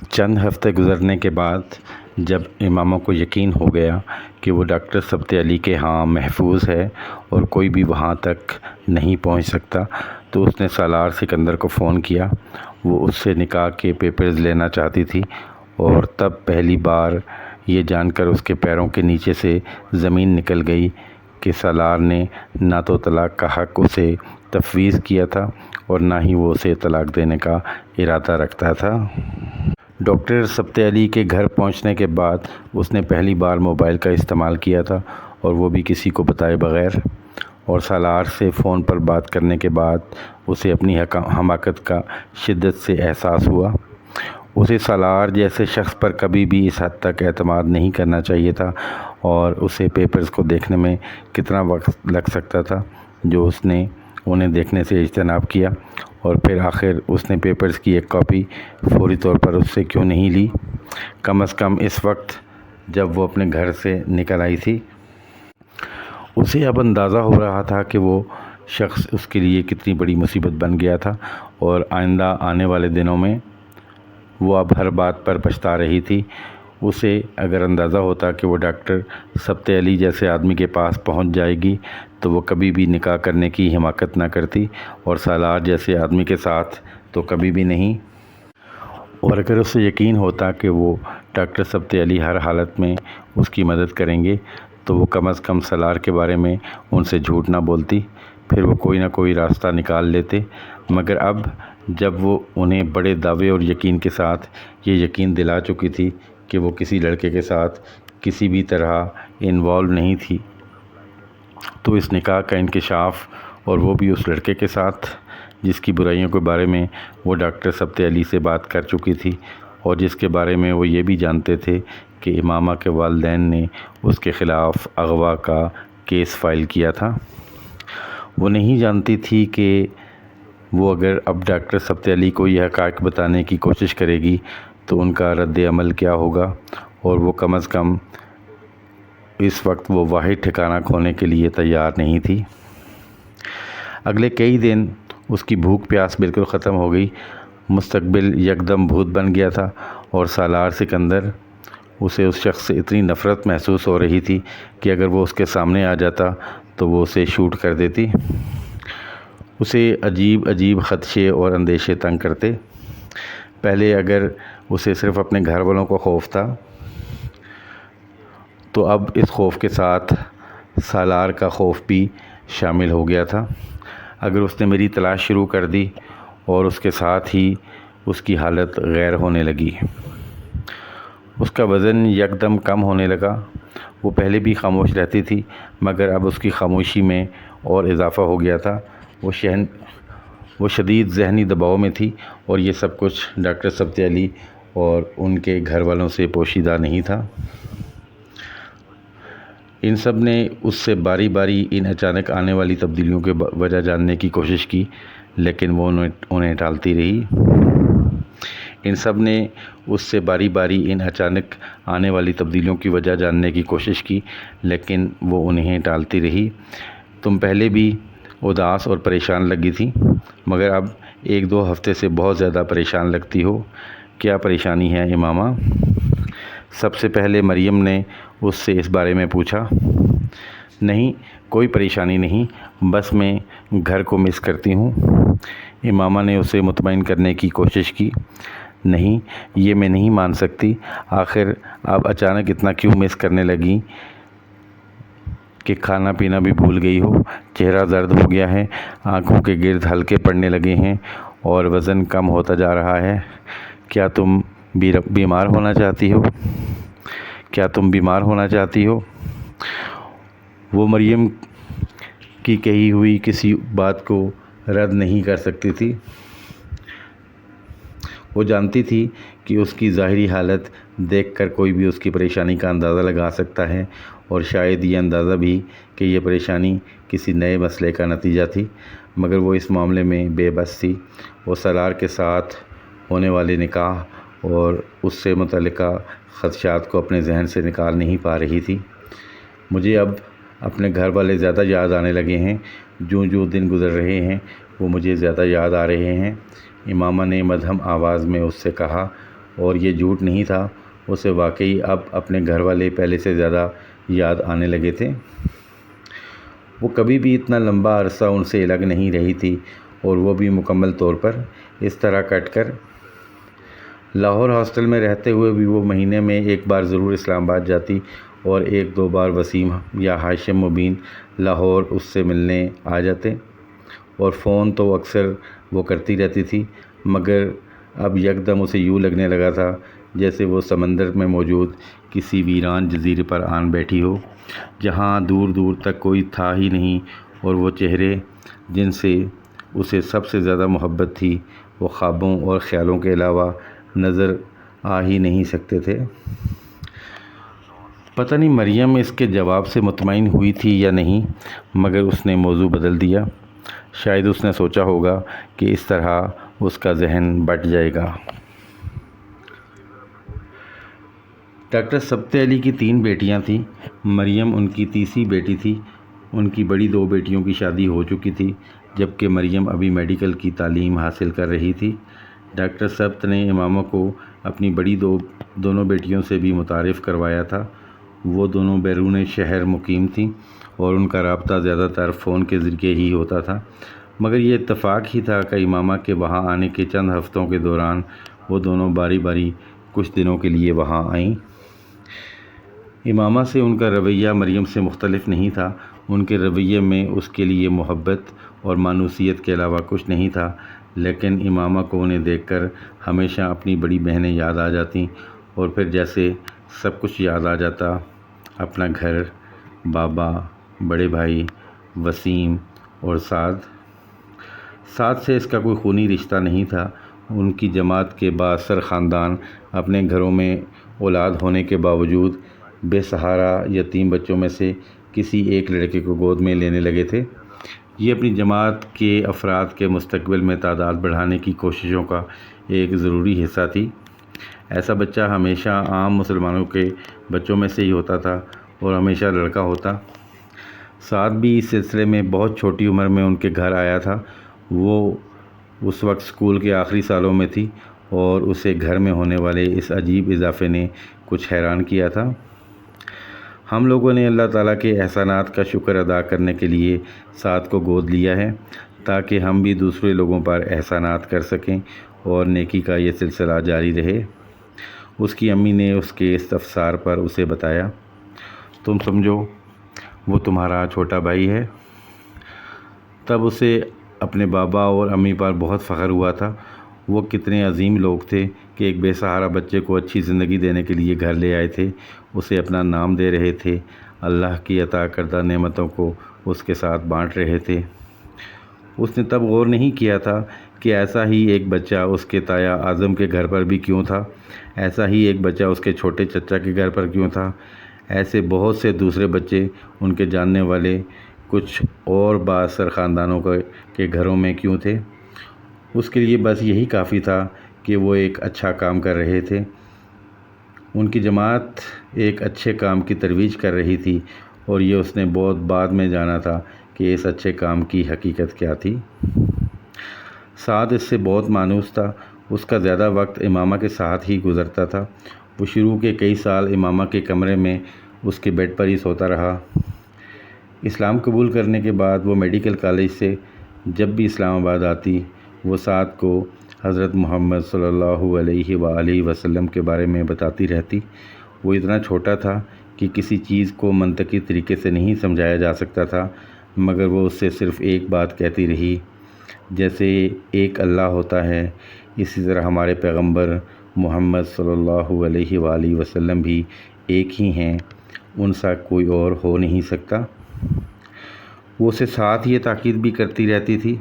چند ہفتے گزرنے کے بعد جب امامہ کو یقین ہو گیا کہ وہ ڈاکٹر ثبت علی کے ہاں محفوظ ہے اور کوئی بھی وہاں تک نہیں پہنچ سکتا، تو اس نے سالار سکندر کو فون کیا۔ وہ اس سے نکاح کے پیپرز لینا چاہتی تھی، اور تب پہلی بار یہ جان کر اس کے پیروں کے نیچے سے زمین نکل گئی کہ سالار نے نہ تو طلاق کا حق اسے تفویض کیا تھا اور نہ ہی وہ اسے طلاق دینے کا ارادہ رکھتا تھا۔ ڈاکٹر ثبت علی کے گھر پہنچنے کے بعد اس نے پہلی بار موبائل کا استعمال کیا تھا، اور وہ بھی کسی کو بتائے بغیر، اور سالار سے فون پر بات کرنے کے بعد اسے اپنی حماقت کا شدت سے احساس ہوا۔ اسے سالار جیسے شخص پر کبھی بھی اس حد تک اعتماد نہیں کرنا چاہیے تھا، اور اسے پیپرز کو دیکھنے میں کتنا وقت لگ سکتا تھا جو اس نے انہیں دیکھنے سے اجتناب کیا، اور پھر آخر اس نے پیپرز کی ایک کاپی فوری طور پر اس سے کیوں نہیں لی، کم از کم اس وقت جب وہ اپنے گھر سے نکل آئی تھی۔ اسے اب اندازہ ہو رہا تھا کہ وہ شخص اس کے لیے کتنی بڑی مصیبت بن گیا تھا، اور آئندہ آنے والے دنوں میں وہ اب ہر بات پر پچھتا رہی تھی۔ اسے اگر اندازہ ہوتا کہ وہ ڈاکٹر ثبت علی جیسے آدمی کے پاس پہنچ جائے گی تو وہ کبھی بھی نکاح کرنے کی حماقت نہ کرتی، اور سالار جیسے آدمی کے ساتھ تو کبھی بھی نہیں۔ اور اگر اسے یقین ہوتا کہ وہ ڈاکٹر ثبت علی ہر حالت میں اس کی مدد کریں گے تو وہ کم از کم سالار کے بارے میں ان سے جھوٹ نہ بولتی، پھر وہ کوئی نہ کوئی راستہ نکال لیتے۔ مگر اب جب وہ انہیں بڑے دعوے اور یقین کے ساتھ یہ یقین دلا چکی تھی کہ وہ کسی لڑکے کے ساتھ کسی بھی طرح انوالو نہیں تھی، تو اس نکاح کا انکشاف، اور وہ بھی اس لڑکے کے ساتھ جس کی برائیوں کے بارے میں وہ ڈاکٹر ثبت علی سے بات کر چکی تھی، اور جس کے بارے میں وہ یہ بھی جانتے تھے کہ امامہ کے والدین نے اس کے خلاف اغوا کا کیس فائل کیا تھا۔ وہ نہیں جانتی تھی کہ وہ اگر اب ڈاکٹر ثبت علی کو یہ حقائق بتانے کی کوشش کرے گی تو ان کا رد عمل کیا ہوگا، اور وہ کم از کم اس وقت وہ واحد ٹھکانہ کھونے کے لیے تیار نہیں تھی۔ اگلے کئی دن اس کی بھوک پیاس بالکل ختم ہو گئی، مستقبل یکدم بھوت بن گیا تھا، اور سالار سکندر، اسے اس شخص سے اتنی نفرت محسوس ہو رہی تھی کہ اگر وہ اس کے سامنے آ جاتا تو وہ اسے شوٹ کر دیتی۔ اسے عجیب عجیب خدشے اور اندیشے تنگ کرتے۔ پہلے اگر اسے صرف اپنے گھر والوں کا خوف تھا، تو اب اس خوف کے ساتھ سالار کا خوف بھی شامل ہو گیا تھا۔ اگر اس نے میری تلاش شروع کر دی، اور اس کے ساتھ ہی اس کی حالت غیر ہونے لگی۔ اس کا وزن یکدم کم ہونے لگا۔ وہ پہلے بھی خاموش رہتی تھی، مگر اب اس کی خاموشی میں اور اضافہ ہو گیا تھا۔ وہ شدید ذہنی دباؤ میں تھی، اور یہ سب کچھ ڈاکٹر ثبت علی اور ان کے گھر والوں سے پوشیدہ نہیں تھا۔ ان سب نے اس سے باری باری ان اچانک آنے والی تبدیلیوں کی وجہ جاننے کی کوشش کی، لیکن وہ انہیں ٹالتی رہی۔ ان سب نے اس سے باری باری ان اچانک آنے والی تبدیلیوں کی وجہ جاننے کی کوشش کی، لیکن وہ انہیں ٹالتی رہی۔ تم پہلے بھی اداس اور پریشان لگی تھی، مگر اب ایک دو ہفتے سے بہت زیادہ پریشان لگتی ہو۔ کیا پریشانی ہے امامہ؟ سب سے پہلے مریم نے اس سے اس بارے میں پوچھا۔ نہیں، کوئی پریشانی نہیں، بس میں گھر کو مس کرتی ہوں۔ امامہ نے اسے مطمئن کرنے کی کوشش کی۔ نہیں، یہ میں نہیں مان سکتی، آخر آپ اچانک اتنا کیوں مس کرنے لگیں کہ کھانا پینا بھی بھول گئی ہو؟ چہرہ زرد ہو گیا ہے، آنکھوں کے گرد حلقے پڑنے لگے ہیں، اور وزن کم ہوتا جا رہا ہے۔ کیا تم بیمار ہونا چاہتی ہو؟ کیا تم بیمار ہونا چاہتی ہو؟ وہ مریم کی کہی ہوئی کسی بات کو رد نہیں کر سکتی تھی۔ وہ جانتی تھی کہ اس کی ظاہری حالت دیکھ کر کوئی بھی اس کی پریشانی کا اندازہ لگا سکتا ہے، اور شاید یہ اندازہ بھی کہ یہ پریشانی کسی نئے مسئلے کا نتیجہ تھی، مگر وہ اس معاملے میں بے بس تھی۔ وہ سالار کے ساتھ ہونے والے نکاح اور اس سے متعلقہ خدشات کو اپنے ذہن سے نکال نہیں پا رہی تھی۔ مجھے اب اپنے گھر والے زیادہ یاد آنے لگے ہیں، جو دن گزر رہے ہیں وہ مجھے زیادہ یاد آ رہے ہیں، امامہ نے مدھم آواز میں اس سے کہا۔ اور یہ جھوٹ نہیں تھا، اسے واقعی اب اپنے گھر والے پہلے سے زیادہ یاد آنے لگے تھے۔ وہ کبھی بھی اتنا لمبا عرصہ ان سے الگ نہیں رہی تھی، اور وہ بھی مکمل طور پر اس طرح کٹ کر۔ لاہور ہاسٹل میں رہتے ہوئے بھی وہ مہینے میں ایک بار ضرور اسلام آباد جاتی، اور ایک دو بار وسیم یا ہاشم مبین لاہور اس سے ملنے آ جاتے، اور فون تو اکثر وہ کرتی رہتی تھی، مگر اب یکدم اسے یوں لگنے لگا تھا جیسے وہ سمندر میں موجود کسی ویران جزیرے پر آن بیٹھی ہو، جہاں دور دور تک کوئی تھا ہی نہیں، اور وہ چہرے جن سے اسے سب سے زیادہ محبت تھی وہ خوابوں اور خیالوں کے علاوہ نظر آ ہی نہیں سکتے تھے۔ پتہ نہیں مریم اس کے جواب سے مطمئن ہوئی تھی یا نہیں، مگر اس نے موضوع بدل دیا۔ شاید اس نے سوچا ہوگا کہ اس طرح اس کا ذہن بٹ جائے گا۔ ڈاکٹر سبت علی کی 3 بیٹیاں تھیں، مریم ان کی تیسری بیٹی تھی۔ ان کی بڑی 2 بیٹیوں کی شادی ہو چکی تھی، جبکہ مریم ابھی میڈیکل کی تعلیم حاصل کر رہی تھی۔ ڈاکٹر سبت نے امامہ کو اپنی بڑی دونوں بیٹیوں سے بھی متعارف کروایا تھا۔ وہ دونوں بیرون شہر مقیم تھیں، اور ان کا رابطہ زیادہ تر فون کے ذریعے ہی ہوتا تھا، مگر یہ اتفاق ہی تھا کہ امامہ کے وہاں آنے کے چند ہفتوں کے دوران وہ دونوں باری باری کچھ دنوں کے لیے وہاں آئیں۔ امامہ سے ان کا رویہ مریم سے مختلف نہیں تھا۔ ان کے رویے میں اس کے لیے محبت اور مانوسیت کے علاوہ کچھ نہیں تھا، لیکن امامہ کو انہیں دیکھ کر ہمیشہ اپنی بڑی بہنیں یاد آ جاتیں، اور پھر جیسے سب کچھ یاد آ جاتا، اپنا گھر، بابا، بڑے بھائی وسیم اور سعد سے اس کا کوئی خونی رشتہ نہیں تھا۔ ان کی جماعت کے بااثر خاندان اپنے گھروں میں اولاد ہونے کے باوجود بے سہارا یتیم بچوں میں سے کسی ایک لڑکے کو گود میں لینے لگے تھے۔ یہ اپنی جماعت کے افراد کے مستقبل میں تعداد بڑھانے کی کوششوں کا ایک ضروری حصہ تھی۔ ایسا بچہ ہمیشہ عام مسلمانوں کے بچوں میں سے ہی ہوتا تھا، اور ہمیشہ لڑکا ہوتا۔ سعد بھی اس سلسلے میں بہت چھوٹی عمر میں ان کے گھر آیا تھا۔ وہ اس وقت اسکول کے آخری سالوں میں تھی، اور اسے گھر میں ہونے والے اس عجیب اضافے نے کچھ حیران کیا تھا۔ ہم لوگوں نے اللہ تعالیٰ کے احسانات کا شکر ادا کرنے کے لیے سعد کو گود لیا ہے، تاکہ ہم بھی دوسرے لوگوں پر احسانات کر سکیں اور نیکی کا یہ سلسلہ جاری رہے۔ اس کی امی نے اس کے استفسار پر اسے بتایا، تم سمجھو وہ تمہارا چھوٹا بھائی ہے۔ تب اسے اپنے بابا اور امی پر بہت فخر ہوا تھا۔ وہ کتنے عظیم لوگ تھے کہ ایک بے سہارا بچے کو اچھی زندگی دینے کے لیے گھر لے آئے تھے، اسے اپنا نام دے رہے تھے، اللہ کی عطا کردہ نعمتوں کو اس کے ساتھ بانٹ رہے تھے۔ اس نے تب غور نہیں کیا تھا کہ ایسا ہی ایک بچہ اس کے تایا اعظم کے گھر پر بھی کیوں تھا، ایسا ہی ایک بچہ اس کے چھوٹے چچا کے گھر پر کیوں تھا، ایسے بہت سے دوسرے بچے ان کے جاننے والے کچھ اور بااثر خاندانوں کے گھروں میں کیوں تھے۔ اس کے لیے بس یہی کافی تھا کہ وہ ایک اچھا کام کر رہے تھے۔ ان کی جماعت ایک اچھے کام کی ترویج کر رہی تھی، اور یہ اس نے بہت بعد میں جانا تھا کہ اس اچھے کام کی حقیقت کیا تھی۔ سعد اس سے بہت مانوس تھا۔ اس کا زیادہ وقت امامہ کے ساتھ ہی گزرتا تھا۔ وہ شروع کے کئی سال امامہ کے کمرے میں اس کے بیڈ پر ہی سوتا رہا۔ اسلام قبول کرنے کے بعد وہ میڈیکل کالج سے جب بھی اسلام آباد آتی، وہ سعد کو حضرت محمد صلی اللہ علیہ وآلہ وسلم کے بارے میں بتاتی رہتی۔ وہ اتنا چھوٹا تھا کہ کسی چیز کو منطقی طریقے سے نہیں سمجھایا جا سکتا تھا، مگر وہ اس سے صرف ایک بات کہتی رہی، جیسے ایک اللہ ہوتا ہے، اسی طرح ہمارے پیغمبر محمد صلی اللہ علیہ وآلہ وسلم بھی ایک ہی ہیں، ان سا کوئی اور ہو نہیں سکتا۔ وہ اسے ساتھ یہ تاکید بھی کرتی رہتی تھی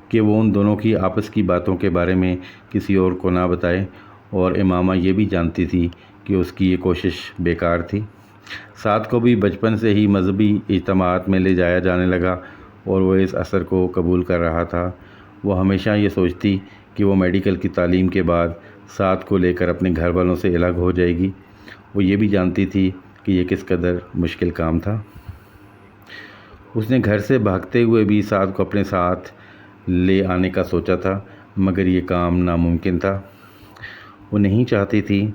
کہ وہ ان دونوں کی آپس کی باتوں کے بارے میں کسی اور کو نہ بتائے، اور امامہ یہ بھی جانتی تھی کہ اس کی یہ کوشش بیکار تھی۔ سعد کو بھی بچپن سے ہی مذہبی اجتماعات میں لے جایا جانے لگا، اور وہ اس اثر کو قبول کر رہا تھا۔ وہ ہمیشہ یہ سوچتی کہ وہ میڈیکل کی تعلیم کے بعد سعد کو لے کر اپنے گھر والوں سے الگ ہو جائے گی۔ وہ یہ بھی جانتی تھی کہ یہ کس قدر مشکل کام تھا۔ اس نے گھر سے بھاگتے ہوئے بھی سعد کو اپنے ساتھ لے آنے کا سوچا تھا، مگر یہ کام ناممکن تھا۔ وہ نہیں چاہتی تھی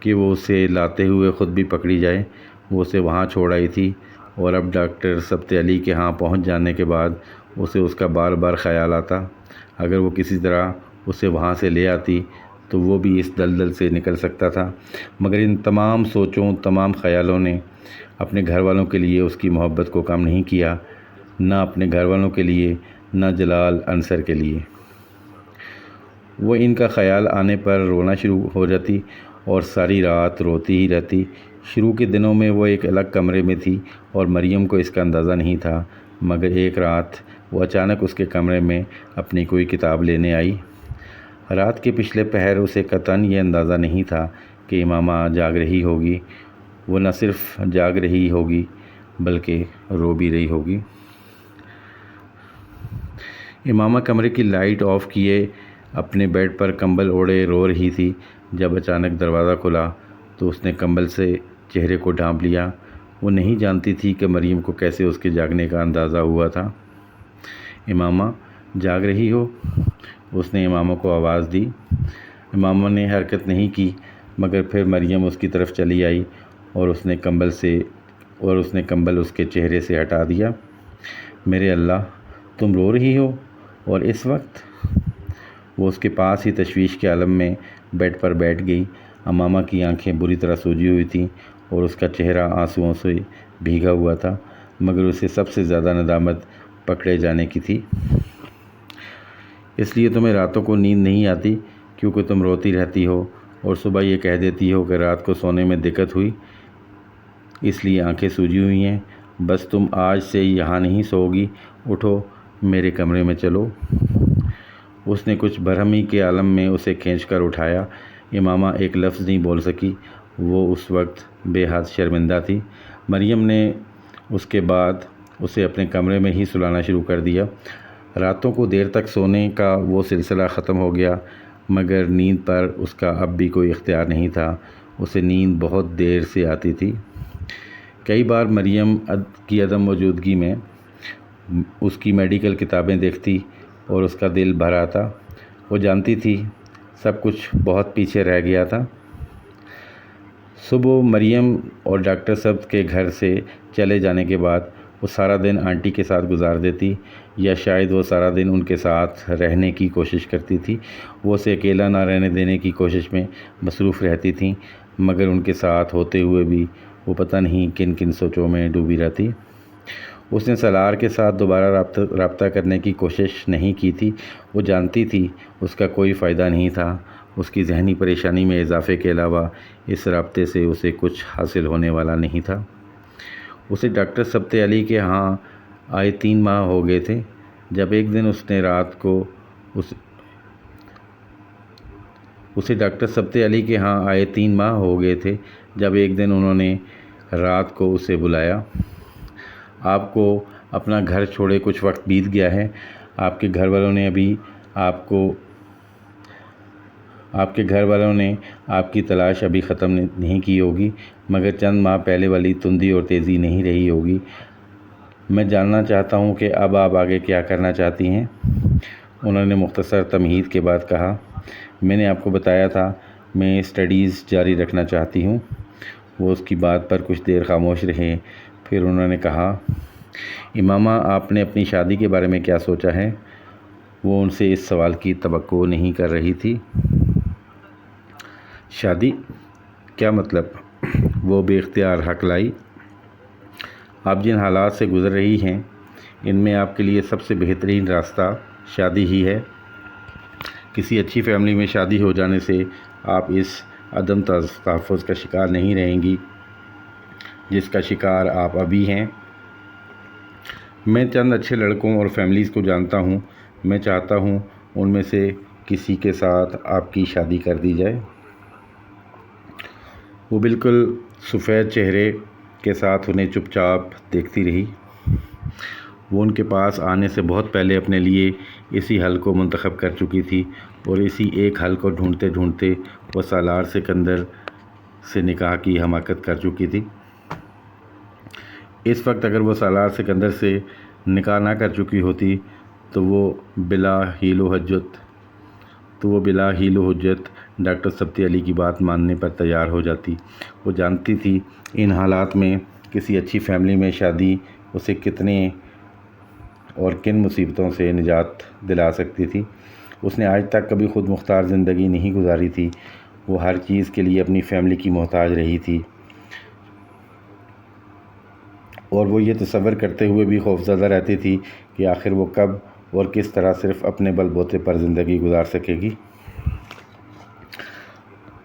کہ وہ اسے لاتے ہوئے خود بھی پکڑی جائے، وہ اسے وہاں چھوڑ آئی تھی، اور اب ڈاکٹر سبت علی کے ہاں پہنچ جانے کے بعد اسے اس کا بار بار خیال آتا۔ اگر وہ کسی طرح اسے وہاں سے لے آتی تو وہ بھی اس دلدل سے نکل سکتا تھا، مگر ان تمام سوچوں، تمام خیالوں نے اپنے گھر والوں کے لیے اس کی محبت کو کم نہیں کیا، نہ اپنے گھر والوں کے لیے، نہ جلال انصر کے لیے۔ وہ ان کا خیال آنے پر رونا شروع ہو جاتی اور ساری رات روتی ہی رہتی۔ شروع کے دنوں میں وہ ایک الگ کمرے میں تھی اور مریم کو اس کا اندازہ نہیں تھا، مگر ایک رات وہ اچانک اس کے کمرے میں اپنی کوئی کتاب لینے آئی۔ رات کے پچھلے پہر اسے قطعاً یہ اندازہ نہیں تھا کہ امامہ جاگ رہی ہوگی۔ وہ نہ صرف جاگ رہی ہوگی بلکہ رو بھی رہی ہوگی۔ امامہ کمرے کی لائٹ آف کیے اپنے بیڈ پر کمبل اوڑھے رو رہی تھی۔ جب اچانک دروازہ کھلا تو اس نے کمبل سے چہرے کو ڈھانپ لیا۔ وہ نہیں جانتی تھی کہ مریم کو کیسے اس کے جاگنے کا اندازہ ہوا تھا۔ امامہ جاگ رہی ہو؟ اس نے امامہ کو آواز دی۔ امامہ نے حرکت نہیں کی، مگر پھر مریم اس کی طرف چلی آئی اور اس نے کمبل اس کے چہرے سے ہٹا دیا۔ میرے اللہ، تم رو رہی ہو اور اس وقت؟ وہ اس کے پاس ہی تشویش کے عالم میں بیڈ پر بیٹھ گئی۔ امامہ کی آنکھیں بری طرح سوجی ہوئی تھیں اور اس کا چہرہ آنسوؤں سے بھیگا ہوا تھا، مگر اسے سب سے زیادہ ندامت پکڑے جانے کی تھی۔ اس لیے تمہیں راتوں کو نیند نہیں آتی کیونکہ تم روتی رہتی ہو اور صبح یہ کہہ دیتی ہو کہ رات کو سونے میں دقت ہوئی، اس لیے آنکھیں سوجی ہوئی ہیں۔ بس تم آج سے یہاں نہیں سوؤ گی، اٹھو میرے کمرے میں چلو۔ اس نے کچھ برہمی کے عالم میں اسے کھینچ کر اٹھایا۔ امامہ ایک لفظ نہیں بول سکی، وہ اس وقت بے حد شرمندہ تھی۔ مریم نے اس کے بعد اسے اپنے کمرے میں ہی سلانا شروع کر دیا۔ راتوں کو دیر تک سونے کا وہ سلسلہ ختم ہو گیا، مگر نیند پر اس کا اب بھی کوئی اختیار نہیں تھا۔ اسے نیند بہت دیر سے آتی تھی۔ کئی بار مریم کی عدم موجودگی میں اس کی میڈیکل کتابیں دیکھتی اور اس کا دل بھر آتا۔ وہ جانتی تھی سب کچھ بہت پیچھے رہ گیا تھا۔ صبح مریم اور ڈاکٹر سبت کے گھر سے چلے جانے کے بعد وہ سارا دن آنٹی کے ساتھ گزار دیتی، یا شاید وہ سارا دن ان کے ساتھ رہنے کی کوشش کرتی تھی۔ وہ اسے اکیلا نہ رہنے دینے کی کوشش میں مصروف رہتی تھیں، مگر ان کے ساتھ ہوتے ہوئے بھی وہ پتہ نہیں کن کن سوچوں میں ڈوبی رہتی۔ اس نے سالار کے ساتھ دوبارہ رابطہ کرنے کی کوشش نہیں کی تھی۔ وہ جانتی تھی اس کا کوئی فائدہ نہیں تھا۔ اس کی ذہنی پریشانی میں اضافے کے علاوہ اس رابطے سے اسے کچھ حاصل ہونے والا نہیں تھا۔ اسے ڈاکٹر سبت علی کے ہاں آئے 3 ماہ ہو گئے تھے، جب ایک دن انہوں نے رات کو اسے بلایا۔ آپ کو اپنا گھر چھوڑے کچھ وقت بیت گیا ہے۔ آپ کے گھر والوں نے آپ کی تلاش ابھی ختم نہیں کی ہوگی، مگر چند ماہ پہلے والی تندی اور تیزی نہیں رہی ہوگی۔ میں جاننا چاہتا ہوں کہ اب آپ آگے کیا کرنا چاہتی ہیں؟ انہوں نے مختصر تمہید کے بعد کہا۔ میں نے آپ کو بتایا تھا میں اسٹڈیز جاری رکھنا چاہتی ہوں۔ وہ اس کی بات پر کچھ دیر خاموش رہے، پھر انہوں نے کہا، امامہ آپ نے اپنی شادی کے بارے میں کیا سوچا ہے؟ وہ ان سے اس سوال کی توقع نہیں کر رہی تھی۔ شادی؟ کیا مطلب؟ وہ بے اختیار ہکلائی۔ آپ جن حالات سے گزر رہی ہیں ان میں آپ کے لیے سب سے بہترین راستہ شادی ہی ہے۔ کسی اچھی فیملی میں شادی ہو جانے سے آپ اس عدم تحفظ کا شکار نہیں رہیں گی جس کا شکار آپ ابھی ہیں۔ میں چند اچھے لڑکوں اور فیملیز کو جانتا ہوں، میں چاہتا ہوں ان میں سے کسی کے ساتھ آپ کی شادی کر دی جائے۔ وہ بالکل سفید چہرے کے ساتھ انہیں چپ چاپ دیکھتی رہی۔ وہ ان کے پاس آنے سے بہت پہلے اپنے لیے اسی حل کو منتخب کر چکی تھی، اور اسی ایک حل کو ڈھونڈتے ڈھونڈتے وہ سالار سکندر سے نکاح کی حماقت کر چکی تھی۔ اس وقت اگر وہ سالار سکندر سے نکاح نہ کر چکی ہوتی تو وہ بلا حیل و حجت تو وہ بلا حیل و حجت ڈاکٹر سبتی علی کی بات ماننے پر تیار ہو جاتی۔ وہ جانتی تھی ان حالات میں کسی اچھی فیملی میں شادی اسے کتنے اور کن مصیبتوں سے نجات دلا سکتی تھی۔ اس نے آج تک کبھی خود مختار زندگی نہیں گزاری تھی۔ وہ ہر چیز کے لیے اپنی فیملی کی محتاج رہی تھی، اور وہ یہ تصور کرتے ہوئے بھی خوفزدہ رہتی تھی کہ آخر وہ کب اور کس طرح صرف اپنے بل بوتے پر زندگی گزار سکے گی۔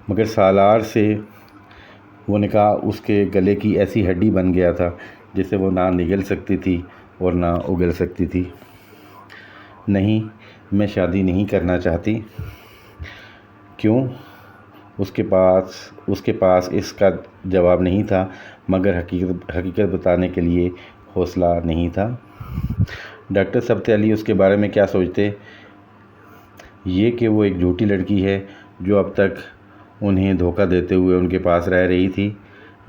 مگر سالار سے وہ نکاح اس کے گلے کی ایسی ہڈی بن گیا تھا جسے وہ نہ نگل سکتی تھی اور نہ اگل سکتی تھی۔ نہیں، میں شادی نہیں کرنا چاہتی۔ کیوں؟ اس کے پاس اس کا جواب نہیں تھا، مگر حقیقت بتانے کے لیے حوصلہ نہیں تھا۔ ڈاکٹر سبتی علی اس کے بارے میں کیا سوچتے؟ یہ کہ وہ ایک جھوٹی لڑکی ہے جو اب تک انہیں دھوکہ دیتے ہوئے ان کے پاس رہ رہی تھی،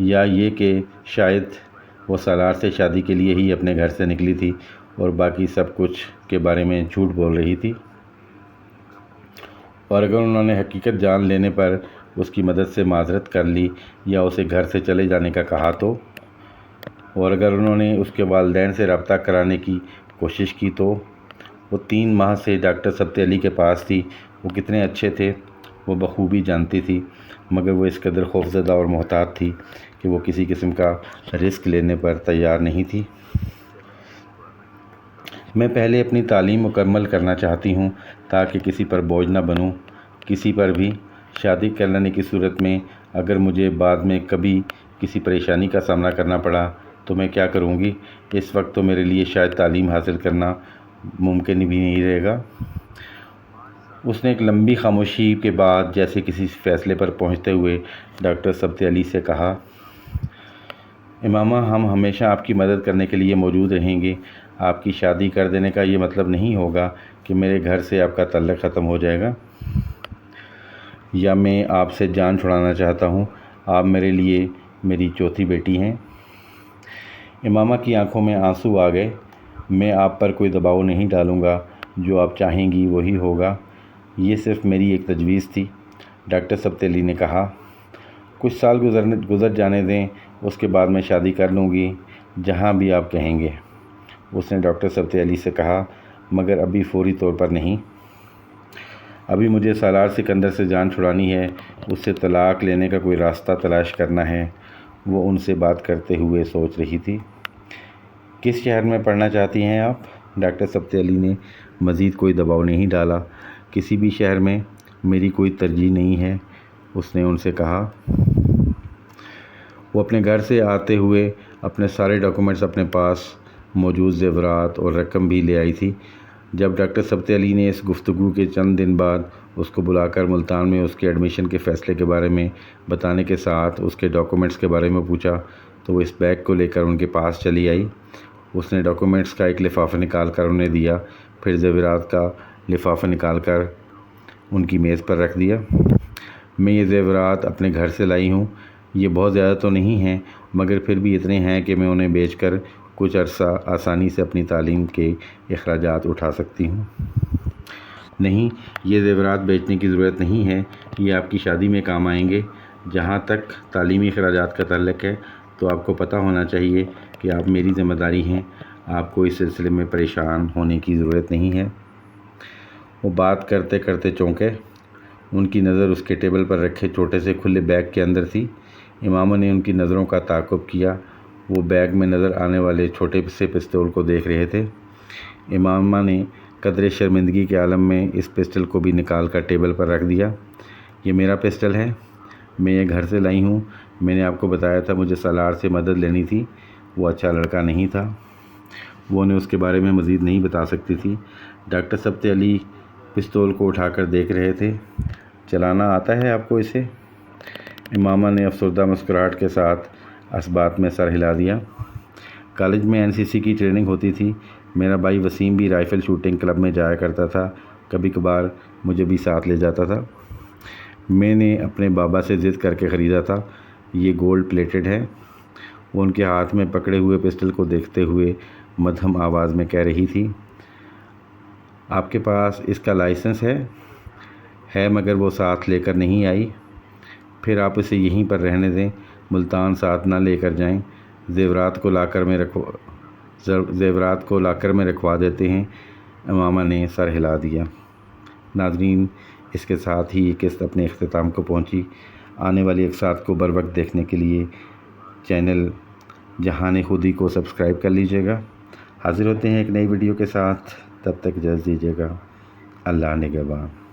یا یہ کہ شاید وہ سالار سے شادی کے لیے ہی اپنے گھر سے نکلی تھی اور باقی سب کچھ کے بارے میں جھوٹ بول رہی تھی؟ اور اگر انہوں نے حقیقت جان لینے پر اس کی مدد سے معذرت کر لی یا اسے گھر سے چلے جانے کا کہا تو؟ اور اگر انہوں نے اس کے والدین سے رابطہ کرانے کی کوشش کی تو؟ وہ 3 ماہ سے ڈاکٹر سبتی علی کے پاس تھی۔ وہ کتنے اچھے تھے وہ بخوبی جانتی تھی، مگر وہ اس قدر خوفزدہ اور محتاط تھی کہ وہ کسی قسم کا رسک لینے پر تیار نہیں تھی۔ میں پہلے اپنی تعلیم مکمل کرنا چاہتی ہوں تاکہ کسی پر بوجھ نہ بنوں، کسی پر بھی۔ شادی کر لینے کی صورت میں اگر مجھے بعد میں کبھی کسی پریشانی کا سامنا کرنا پڑا تو میں کیا کروں گی؟ اس وقت تو میرے لیے شاید تعلیم حاصل کرنا ممکن بھی نہیں رہے گا۔ اس نے ایک لمبی خاموشی کے بعد جیسے کسی فیصلے پر پہنچتے ہوئے ڈاکٹر سبتی علی سے کہا، امامہ، ہم ہمیشہ آپ کی مدد کرنے کے لیے موجود رہیں گے۔ آپ کی شادی کر دینے کا یہ مطلب نہیں ہوگا کہ میرے گھر سے آپ کا تعلق ختم ہو جائے گا، یا میں آپ سے جان چھڑانا چاہتا ہوں۔ آپ میرے لیے میری چوتھی بیٹی ہیں۔ امامہ کی آنکھوں میں آنسو آ گئے۔ میں آپ پر کوئی دباؤ نہیں ڈالوں گا، جو آپ چاہیں گی وہی ہوگا۔ یہ صرف میری ایک تجویز تھی، ڈاکٹر سبتی علی نے کہا۔ کچھ سال گزر جانے دیں، اس کے بعد میں شادی کر لوں گی، جہاں بھی آپ کہیں گے، اس نے ڈاکٹر سبتی علی سے کہا، مگر ابھی فوری طور پر نہیں۔ ابھی مجھے سالار سکندر سے جان چھڑانی ہے، اس سے طلاق لینے کا کوئی راستہ تلاش کرنا ہے۔ وہ ان سے بات کرتے ہوئے سوچ رہی تھی۔ کس شہر میں پڑھنا چاہتی ہیں آپ؟ ڈاکٹر سبتی علی نے مزید کوئی دباؤ نہیں ڈالا۔ کسی بھی شہر میں، میری کوئی ترجیح نہیں ہے، اس نے ان سے کہا۔ وہ اپنے گھر سے آتے ہوئے اپنے سارے ڈاکومنٹس، اپنے پاس موجود زیورات اور رقم بھی لے آئی تھی۔ جب ڈاکٹر سبتی علی نے اس گفتگو کے چند دن بعد اس کو بلا کر ملتان میں اس کے ایڈمیشن کے فیصلے کے بارے میں بتانے کے ساتھ اس کے ڈاکومنٹس کے بارے میں پوچھا تو وہ اس بیگ کو لے کر ان کے پاس چلی آئی۔ اس نے ڈاکومنٹس کا ایک لفافہ نکال کر انہیں دیا، پھر زیورات کا لفافہ نکال کر ان کی میز پر رکھ دیا۔ میں یہ زیورات اپنے گھر سے لائی ہوں۔ یہ بہت زیادہ تو نہیں ہیں، مگر پھر بھی اتنے ہیں کہ میں انہیں بیچ کر کچھ عرصہ آسانی سے اپنی تعلیم کے اخراجات اٹھا سکتی ہوں۔ نہیں، یہ زیورات بیچنے کی ضرورت نہیں ہے، یہ آپ کی شادی میں کام آئیں گے۔ جہاں تک تعلیمی اخراجات کا تعلق ہے تو آپ کو پتہ ہونا چاہیے کہ آپ میری ذمہ داری ہیں، آپ کو اس سلسلے میں پریشان ہونے کی ضرورت نہیں ہے۔ وہ بات کرتے کرتے چونکے۔ ان کی نظر اس کے ٹیبل پر رکھے چھوٹے سے کھلے بیگ کے اندر تھی۔ امامہ نے ان کی نظروں کا تعاقب کیا۔ وہ بیگ میں نظر آنے والے چھوٹے سے پستول کو دیکھ رہے تھے۔ امامہ نے قدرے شرمندگی کے عالم میں اس پسٹل کو بھی نکال کر ٹیبل پر رکھ دیا۔ یہ میرا پسٹل ہے، میں یہ گھر سے لائی ہوں۔ میں نے آپ کو بتایا تھا مجھے سالار سے مدد لینی تھی، وہ اچھا لڑکا نہیں تھا۔ وہ انہیں اس کے بارے میں مزید نہیں بتا سکتی تھی۔ ڈاکٹر سبتی علی پستول کو اٹھا کر دیکھ رہے تھے۔ چلانا آتا ہے آپ کو اسے؟ امامہ نے افسردہ مسکراہٹ کے ساتھ اس بات میں سر ہلا دیا۔ کالج میں NCC کی ٹریننگ ہوتی تھی۔ میرا بھائی وسیم بھی رائفل شوٹنگ کلب میں جایا کرتا تھا، کبھی کبھار مجھے بھی ساتھ لے جاتا تھا۔ میں نے اپنے بابا سے ضد کر کے خریدا تھا۔ یہ گولڈ پلیٹڈ ہے۔ وہ ان کے ہاتھ میں پکڑے ہوئے پسٹل کو دیکھتے ہوئے مدھم آواز میں کہہ رہی تھی، آپ کے پاس اس کا لائسنس ہے؟ ہے مگر وہ ساتھ لے کر نہیں آئی۔ پھر آپ اسے یہیں پر رہنے دیں، ملتان ساتھ نہ لے کر جائیں، زیورات کو لا کر میں رکھوا دیتے ہیں۔ امامہ نے سر ہلا دیا۔ ناظرین، اس کے ساتھ ہی یہ قسط اپنے اختتام کو پہنچی۔ آنے والی اقساط کو بر وقت دیکھنے کے لیے چینل جہان خودی کو سبسکرائب کر لیجیے گا۔ حاضر ہوتے ہیں ایک نئی ویڈیو کے ساتھ، تب تک اجازت دیجیے گا۔ اللہ نگہبان۔